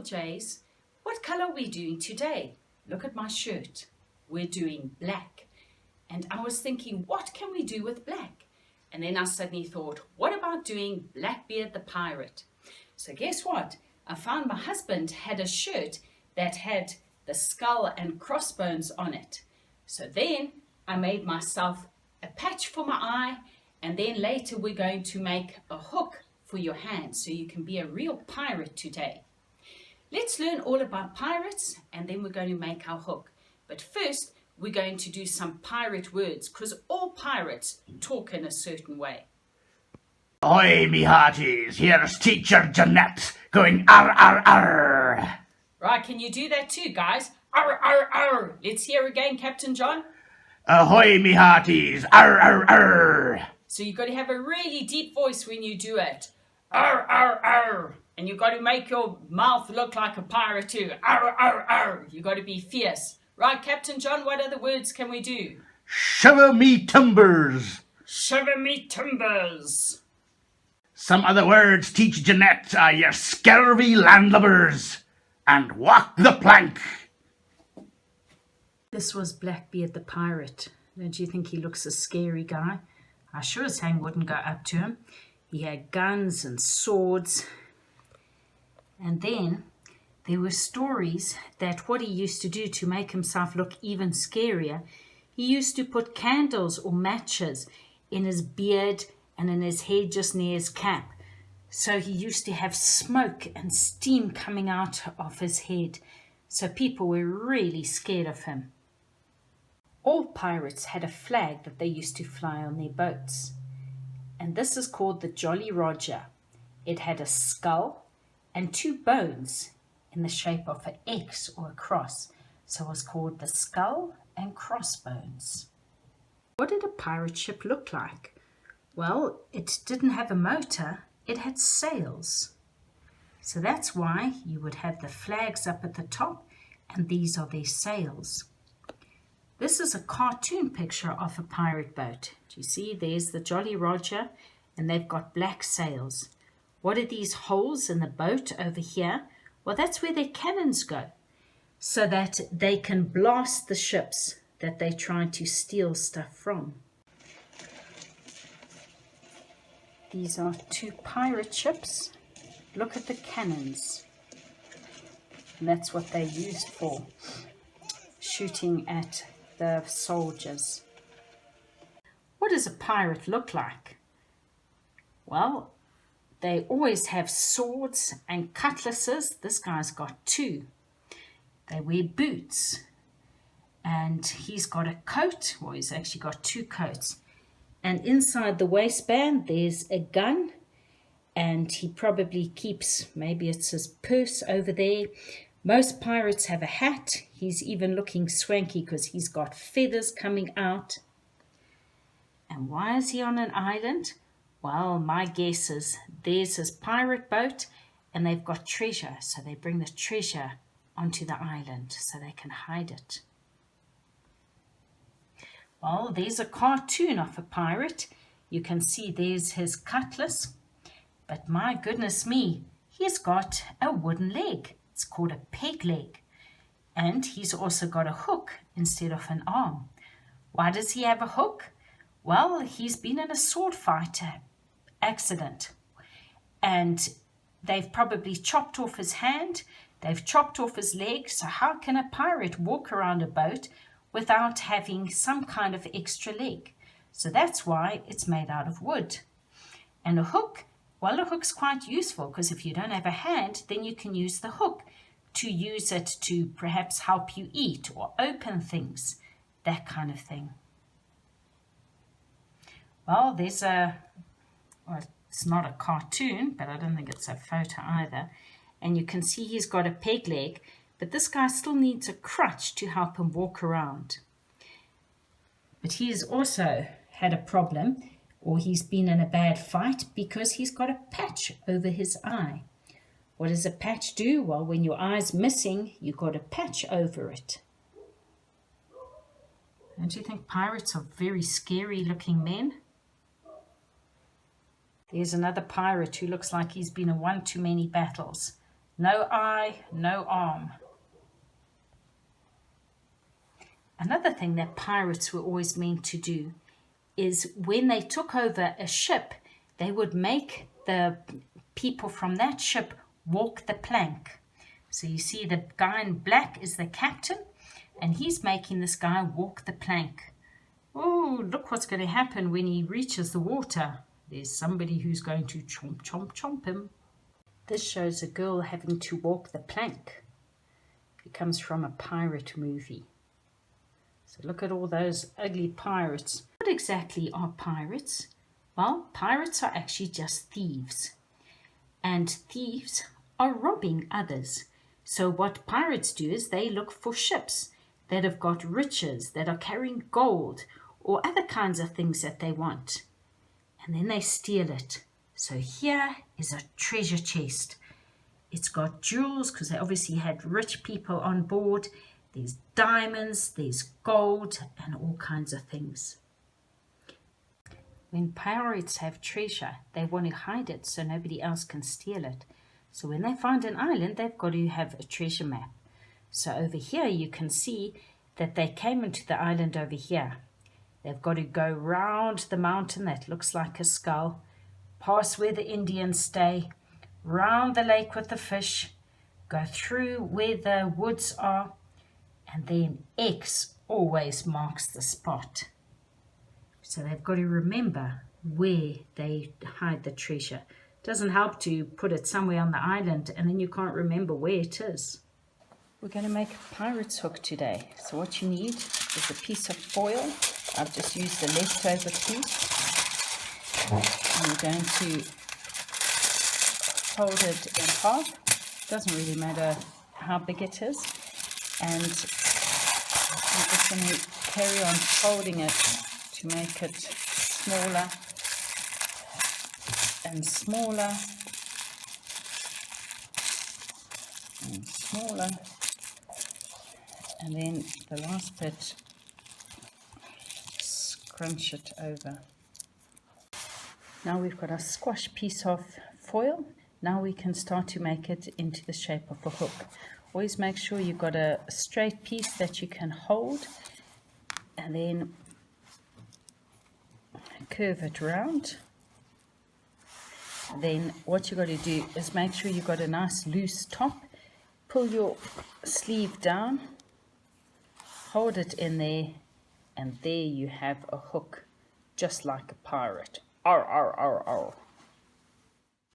Jays, what color are we doing today? Look at my shirt. We're doing black. And I was thinking, what can we do with black? And then I suddenly thought, what about doing Blackbeard the Pirate? So guess what? I found my husband had a shirt that had the skull and crossbones on it. So then I made myself a patch for my eye, and then later we're going to make a hook for your hand so you can be a real pirate today. Let's learn all about pirates, and then we're going to make our hook. But first, we're going to do some pirate words, because all pirates talk in a certain way. Ahoy, me hearties, here's Teacher Jeanette going arr, arr, arr. Right, can you do that too, guys? Arr, arr, arr. Let's hear again, Captain John. Ahoy, me hearties, arr, arr, arr. So you've got to have a really deep voice when you do it. Arr, arr, arr. And you've got to make your mouth look like a pirate too. Arr, arr, arr. You've got to be fierce. Right, Captain John, what other words can we do? Shiver me timbers. Shiver me timbers. Some other words, Teacher Jeanette, are your scurvy landlubbers. And walk the plank. This was Blackbeard the Pirate. Don't you think he looks a scary guy? I sure as hang wouldn't go up to him. He had guns and swords. And then there were stories that what he used to do to make himself look even scarier, he used to put candles or matches in his beard and in his head just near his cap. So he used to have smoke and steam coming out of his head. So people were really scared of him. All pirates had a flag that they used to fly on their boats. And this is called the Jolly Roger. It had a skull and two bones in the shape of an X or a cross. So it was called the Skull and Crossbones. What did a pirate ship look like? Well, it didn't have a motor, it had sails. So that's why you would have the flags up at the top, and these are their sails. This is a cartoon picture of a pirate boat. Do you see? There's the Jolly Roger, and they've got black sails. What are these holes in the boat over here? Well, that's where their cannons go, so that they can blast the ships that they're trying to steal stuff from. These are two pirate ships. Look at the cannons. And that's what they're used for, shooting at the soldiers. What does a pirate look like? Well, they always have swords and cutlasses. This guy's got two. They wear boots. And he's got a coat. Well, he's actually got two coats. And inside the waistband, there's a gun. And he probably keeps, maybe it's his purse over there. Most pirates have a hat. He's even looking swanky because he's got feathers coming out. And why is he on an island? Well, my guess is there's his pirate boat and they've got treasure. So they bring the treasure onto the island so they can hide it. Well, there's a cartoon of a pirate. You can see there's his cutlass. But my goodness me, he's got a wooden leg. It's called a peg leg. And he's also got a hook instead of an arm. Why does he have a hook? Well, he's been in a sword fight accident. And they've probably chopped off his hand. They've chopped off his leg. So how can a pirate walk around a boat without having some kind of extra leg? So that's why it's made out of wood. And a hook, well, a hook's quite useful because if you don't have a hand, then you can use the hook to use it to perhaps help you eat or open things, that kind of thing. Well, there's well, it's not a cartoon, but I don't think it's a photo either. And you can see he's got a peg leg, but this guy still needs a crutch to help him walk around. But he's also had a problem, or he's been in a bad fight because he's got a patch over his eye. What does a patch do? Well, when your eye's missing, you've got a patch over it. Don't you think pirates are very scary looking men? There's another pirate who looks like he's been in one too many battles. No eye, no arm. Another thing that pirates were always meant to do is when they took over a ship, they would make the people from that ship walk the plank. So you see the guy in black is the captain, and he's making this guy walk the plank. Oh, look what's going to happen when he reaches the water. There's somebody who's going to chomp, chomp, chomp him. This shows a girl having to walk the plank. It comes from a pirate movie. So look at all those ugly pirates. What exactly are pirates? Well, pirates are actually just thieves. And thieves are robbing others. So what pirates do is they look for ships that have got riches, that are carrying gold or other kinds of things that they want. And then they steal it. So here is a treasure chest. It's got jewels because they obviously had rich people on board. There's diamonds, there's gold, and all kinds of things. When pirates have treasure, they want to hide it so nobody else can steal it. So when they find an island, they've got to have a treasure map. So over here you can see that they came into the island over here. They've got to go round the mountain that looks like a skull, past where the Indians stay, round the lake with the fish, go through where the woods are, and then X always marks the spot. So they've got to remember where they hide the treasure. It doesn't help to put it somewhere on the island and then you can't remember where it is. We're going to make a pirate's hook today. So what you need is a piece of foil. I've just used the leftover piece. And we're going to fold it in half. Doesn't really matter how big it is. And I'm just going to carry on folding it to make it smaller and smaller and smaller. And then the last bit, scrunch it over. Now we've got a squash piece of foil. Now we can start to make it into the shape of a hook. Always make sure you've got a straight piece that you can hold, and then curve it round. Then what you've got to do is make sure you've got a nice loose top. Pull your sleeve down, hold it in there, and there you have a hook, just like a pirate. Arr, arr, arr, arr.